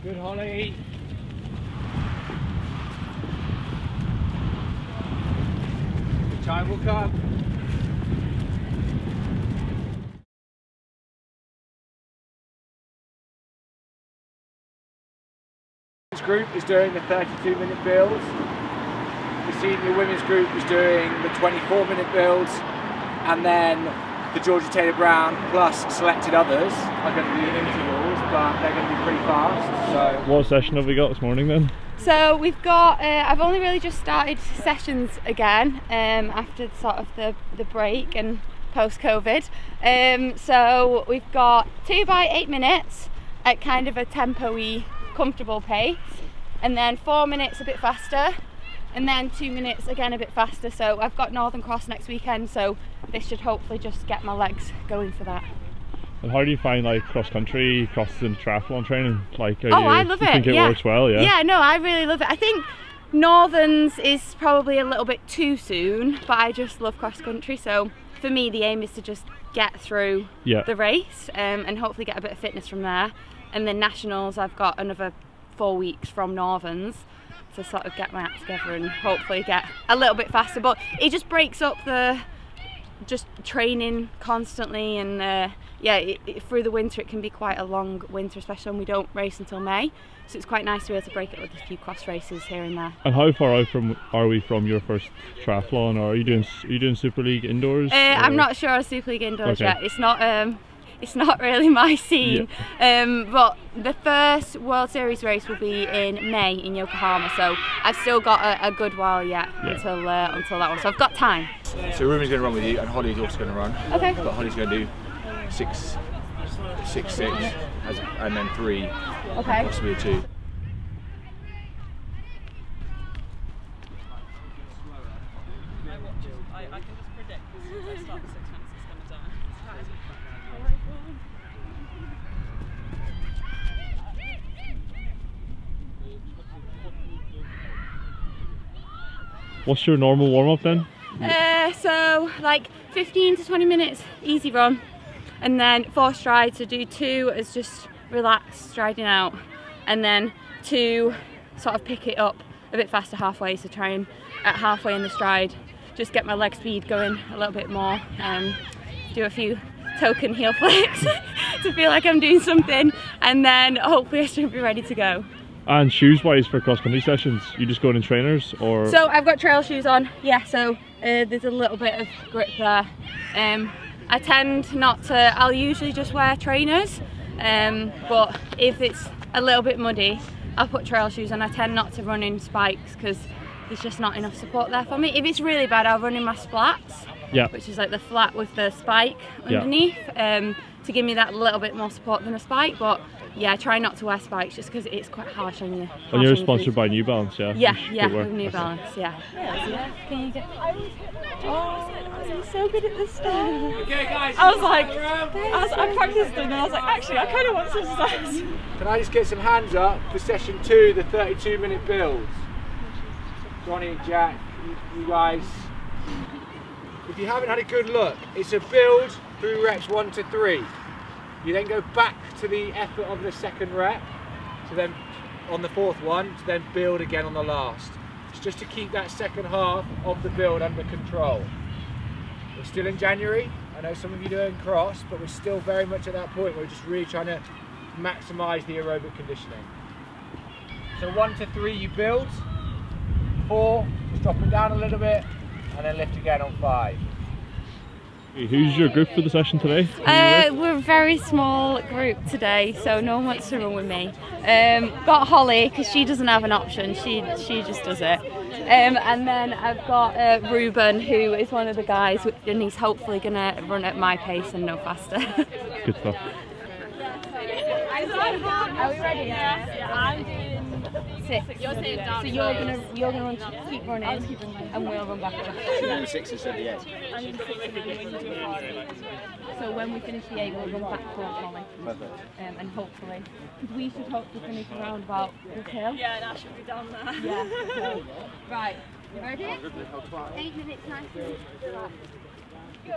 Good, Holly. The time will come. The group is doing the 32-minute builds. The senior women's group is doing the 24-minute builds, and then the Georgia Taylor Brown plus selected others are going to be in intervals, but they're going to be pretty fast. So, what session have we got this morning then? So we've got, I've only really just started sessions again after sort of the break and post-COVID. So we've got 2 by 8 minutes at kind of a tempo-y, comfortable pace, and then 4 minutes a bit faster, and then 2 minutes again a bit faster. So I've got Northern Cross next weekend, so this should hopefully just get my legs going for that. And how do you find like cross-country, triathlon training? Like, I love it. You think it works well? Yeah. Yeah, no, I really love it. I think Northerns is probably a little bit too soon, but I just love cross-country. So for me, the aim is to just get through the race and hopefully get a bit of fitness from there. And then nationals, I've got another 4 weeks from Northerns to sort of get my act together and hopefully get a little bit faster. But it just breaks up the just training constantly, and through the winter it can be quite a long winter, especially when we don't race until May. So it's quite nice to be able to break it with a few cross races here and there. And how far out are we from your first triathlon, or are you doing Super League indoors? I'm not sure on Super League indoors yet. It's not really my scene. But the first World Series race will be in May in Yokohama, so I've still got a good while yet until that one. So I've got time. So Ruben's going to run with you, and Holly's also going to run. Okay. But Holly's going to do 6, 6, and then 3, okay, possibly a 2. I can just predict as soon as I start the 6 minutes it's going to die. What's your normal warm-up then? So like 15 to 20 minutes easy run, and then 4 strides. So do 2 as just relaxed striding out, and then 2 sort of pick it up a bit faster halfway. So try and at halfway in the stride just get my leg speed going a little bit more, do a few token heel flicks to feel like I'm doing something, and then hopefully I should be ready to go. And shoes wise for cross country sessions, you just go in trainers or? So I've got trail shoes on, yeah, so there's a little bit of grip there. I tend not to, I'll usually just wear trainers, but if it's a little bit muddy, I'll put trail shoes on. I tend not to run in spikes because there's just not enough support there for me. If it's really bad, I'll run in my splats, which is like the flat with the spike underneath, to give me that little bit more support than a spike. But yeah, I try not to wear spikes just because it's quite harsh on you. And you're sponsored by New Balance, yeah? Yeah, with New Balance, yeah. Can you get... Oh, I'm so good at this stuff. Okay, guys. I was like, I practiced them and I was like, actually, I kind of want some steps. Can I just get some hands up for session 2, the 32-minute builds? Johnny and Jack, you guys. If you haven't had a good look, it's a build through reps 1 to 3. You then go back to the effort of the second rep, so then on the 4th one, to then build again on the last. It's just to keep that second half of the build under control. We're still in January. I know some of you are doing cross, but we're still very much at that point where we're just really trying to maximise the aerobic conditioning. So 1 to 3 you build, 4, just drop it down a little bit, and then lift again on 5. Who's your group for the session today? We're a very small group today, so no one wants to run with me. Got Holly, because she doesn't have an option, she just does it. And then I've got Ruben, who is one of the guys, and he's hopefully going to run at my pace and no faster. Good stuff. Are we ready? Yeah. I'm doing 6. You're saying down. So you're gonna run, keep running, and we'll run back. So 6 instead of 8. So when we finish the 8, we'll run back towards Molly. Perfect. And hopefully, because we should hopefully finish around about this hill. Yeah, that should be down there. Yeah. So, right. You ready? 8 minutes, 9 minutes. Go.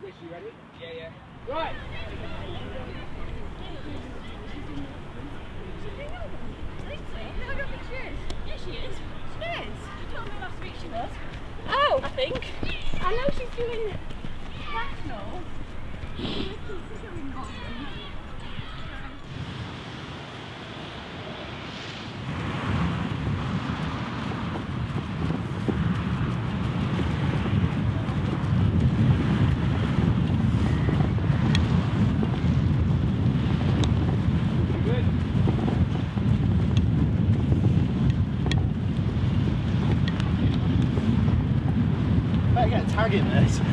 Chris, you ready? Yeah. Right. Yeah, she is. She is. She told me last week she was. Oh, I think. I know she's doing nationals. Better get a tag in this. You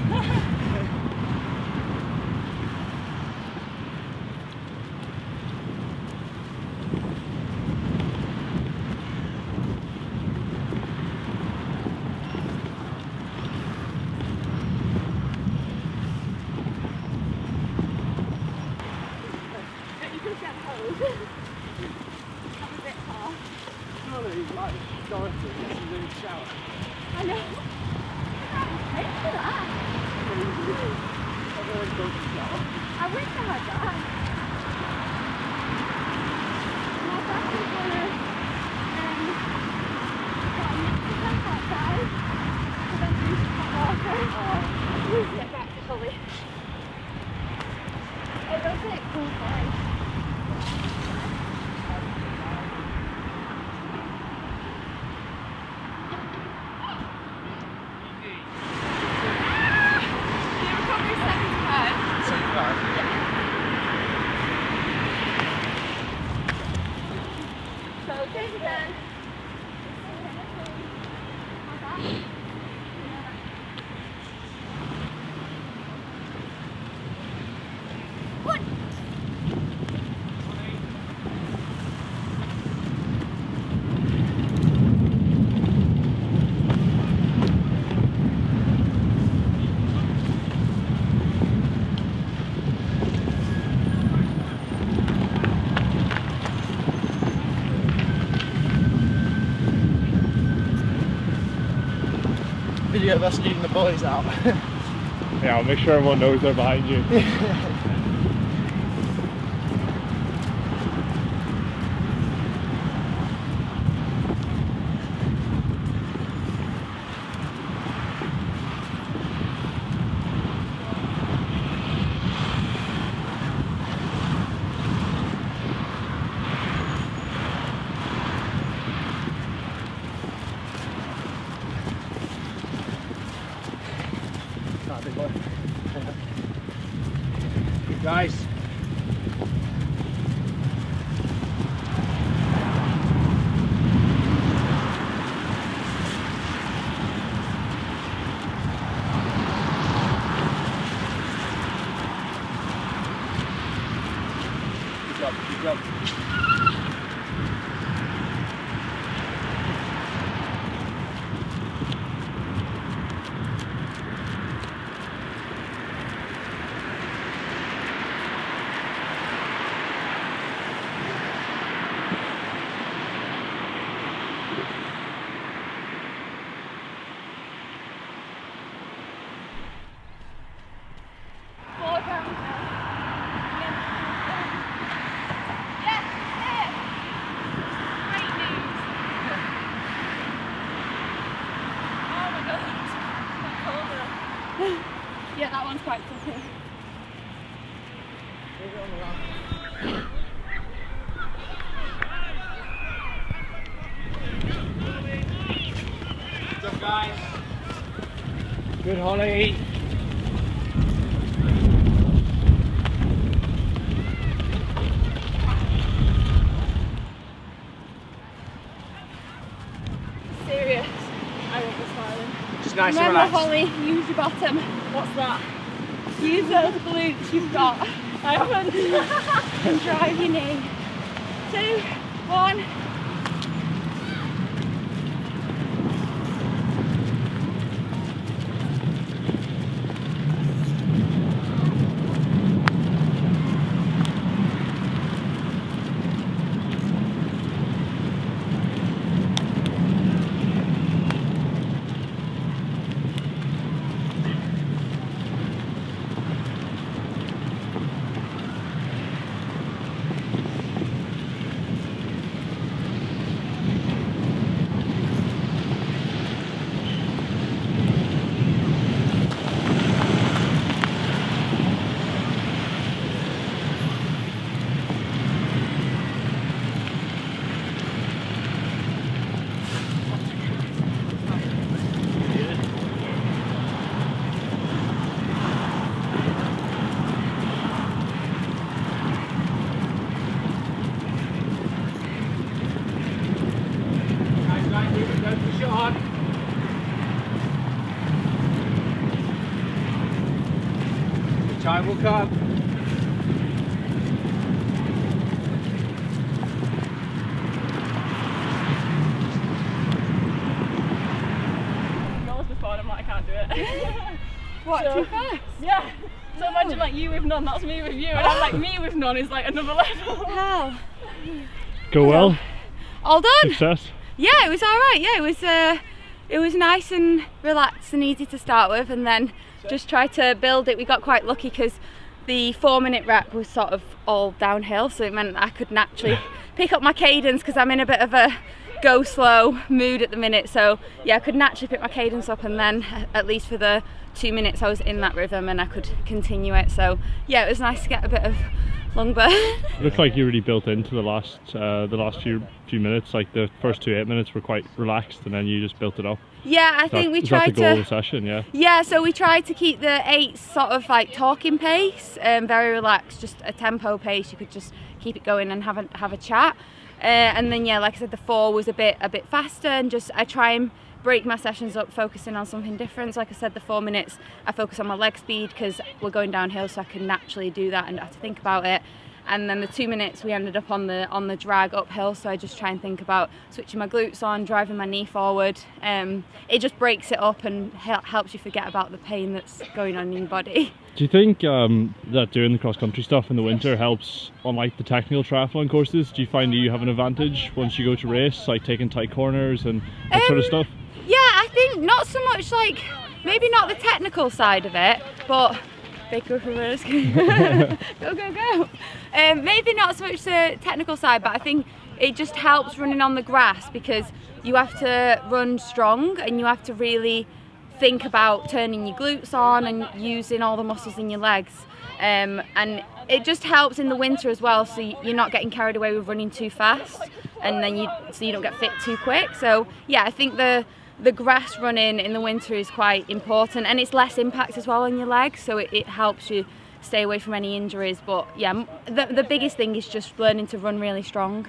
could get hose. That's a bit far. Surely, like Dorothy, this is in the shower. I know. Thanks for that. I wish I had that. My dad was gonna camp outside to then do some hot water. We need to get back to Holly. It does take cool time. Video of us leading the boys out. Yeah, I'll make sure everyone knows they're behind you. Big boy. Good guys. Good job. Yeah, that one's quite tough. Good job, guys. Good, Holly. Serious. I won't be smiling. Just nice and Remember, relaxed. Holly, use your bottom. What's that? Use those glutes you've got. I haven't. And drive your knee. 2, 1. Time will come. Yours before, and I'm like, I can't do it. What, So, too fast? Yeah. So imagine like you with none, that's me with you, and I'm like me with none is like another level. How? Go well. All done? Success. Yeah, it was all right. Yeah, it was nice and relaxed and easy to start with, and then just try to build it. We got quite lucky because the 4-minute rep was sort of all downhill, so it meant I could naturally pick up my cadence because I'm in a bit of a go slow mood at the minute. So yeah, I could naturally pick my cadence up, and then at least for the 2 minutes I was in that rhythm and I could continue it. So yeah, it was nice to get a bit of lung burn. It looked like you really built into the last few minutes. Like the first 2 8 minutes were quite relaxed, and then you just built it up. Yeah, I think we tried the goal of the session, yeah. Yeah, so we tried to keep the 8s sort of like talking pace, very relaxed, just a tempo pace. You could just keep it going and have a chat. And then yeah, like I said, the 4 was a bit faster, and just I try and break my sessions up focusing on something different. So like I said, the 4 minutes I focus on my leg speed because we're going downhill, so I can naturally do that and not have to think about it. And then the 2 minutes we ended up on the drag uphill, so I just try and think about switching my glutes on, driving my knee forward. It just breaks it up and helps you forget about the pain that's going on in your body. Do you think that doing the cross-country stuff in the winter helps on like the technical triathlon courses? Do you find that you have an advantage once you go to race, like taking tight corners and that sort of stuff? Yeah, I think not so much like, maybe not the technical side of it, but big reverse. go. Maybe not so much the technical side, but I think it just helps running on the grass because you have to run strong and you have to really think about turning your glutes on and using all the muscles in your legs. And it just helps in the winter as well, so you're not getting carried away with running too fast, and then so you don't get fit too quick. So yeah, I think the grass running in the winter is quite important, and it's less impact as well on your legs, so it helps you stay away from any injuries. But yeah, the biggest thing is just learning to run really strong.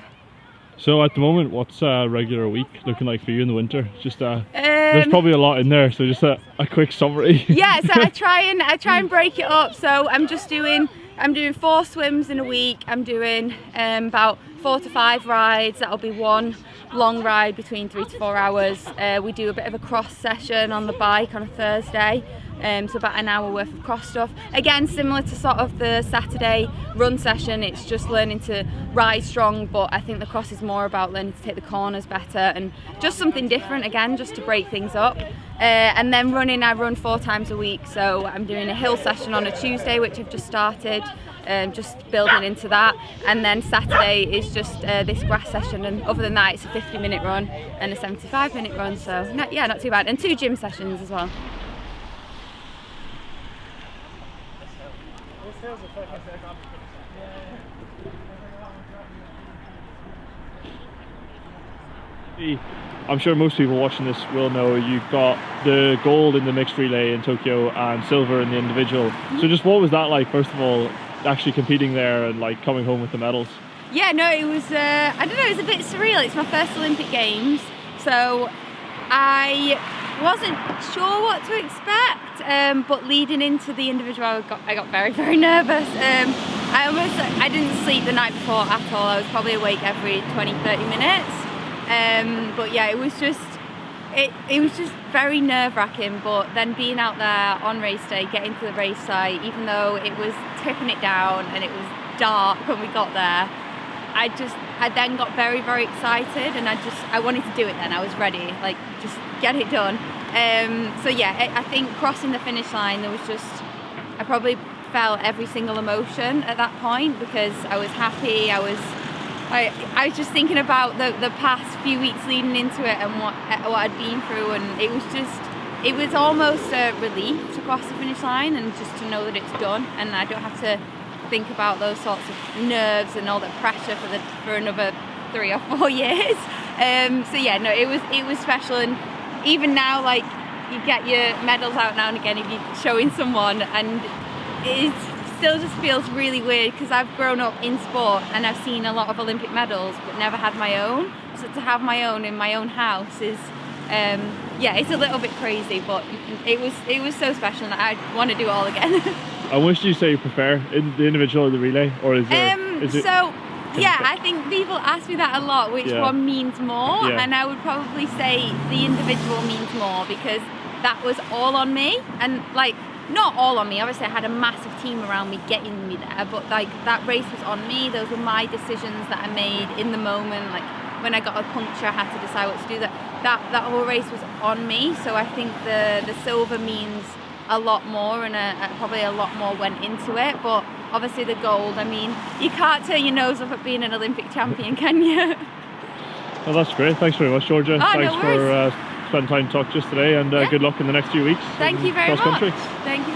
So at the moment, what's a regular week looking like for you in the winter? Just there's probably a lot in there, so just a quick summary. Yeah, so I try and break it up. So I'm doing 4 swims in a week. I'm doing about 4 to 5 rides. That'll be 1 long ride between 3 to 4 hours. We do a bit of a cross session on the bike on a Thursday. So about an hour worth of cross stuff. Again, similar to sort of the Saturday run session, it's just learning to ride strong, but I think the cross is more about learning to take the corners better and just something different again, just to break things up. And then running, I run 4 times a week, so I'm doing a hill session on a Tuesday, which I've just started, just building into that. And then Saturday is just this grass session, and other than that it's a 50-minute run and a 75-minute run, so not too bad. And 2 gym sessions as well. I'm sure most people watching this will know you got the gold in the mixed relay in Tokyo and silver in the individual. So just what was that like, first of all, actually competing there and like coming home with the medals? Yeah, no, it was, I don't know, it was a bit surreal. It's my first Olympic Games, so I wasn't sure what to expect, but leading into the individual I got very, very nervous. I didn't sleep the night before at all. I was probably awake every 20-30 minutes. But yeah, it was just very nerve-wracking. But then being out there on race day, getting to the race site, even though it was tipping it down and it was dark when we got there, I then got very, very excited, and I wanted to do it then. I was ready, like just get it done. So yeah, I think crossing the finish line, I probably felt every single emotion at that point, because I was happy. I was just thinking about the past few weeks leading into it and what I'd been through, and it was almost a relief to cross the finish line and just to know that it's done, and I don't have to think about those sorts of nerves and all that pressure for another 3 or 4 years. So yeah, no, it was special, and even now, like, you get your medals out now and again if you're showing someone, and it still just feels really weird because I've grown up in sport and I've seen a lot of Olympic medals but never had my own. So to have my own in my own house is, yeah, it's a little bit crazy, but it was so special, and I want to do it all again. And which do you say you prefer, in the individual or the relay, or is it? So yeah, I think people ask me that a lot, which one means more, and I would probably say the individual means more, because that was all on me, and like, not all on me, obviously I had a massive team around me getting me there, but like that race was on me. Those were my decisions that I made in the moment. Like when I got a puncture, I had to decide what to do. That whole race was on me, so I think the silver means a lot more, and probably a lot more went into it. But obviously the gold, I mean, you can't turn your nose up at being an Olympic champion, can you? Well, that's great. Thanks very much, Georgia. Thanks for spending time to talk to us today, and good luck in the next few weeks. Thank you very much. Cross country. Thank you.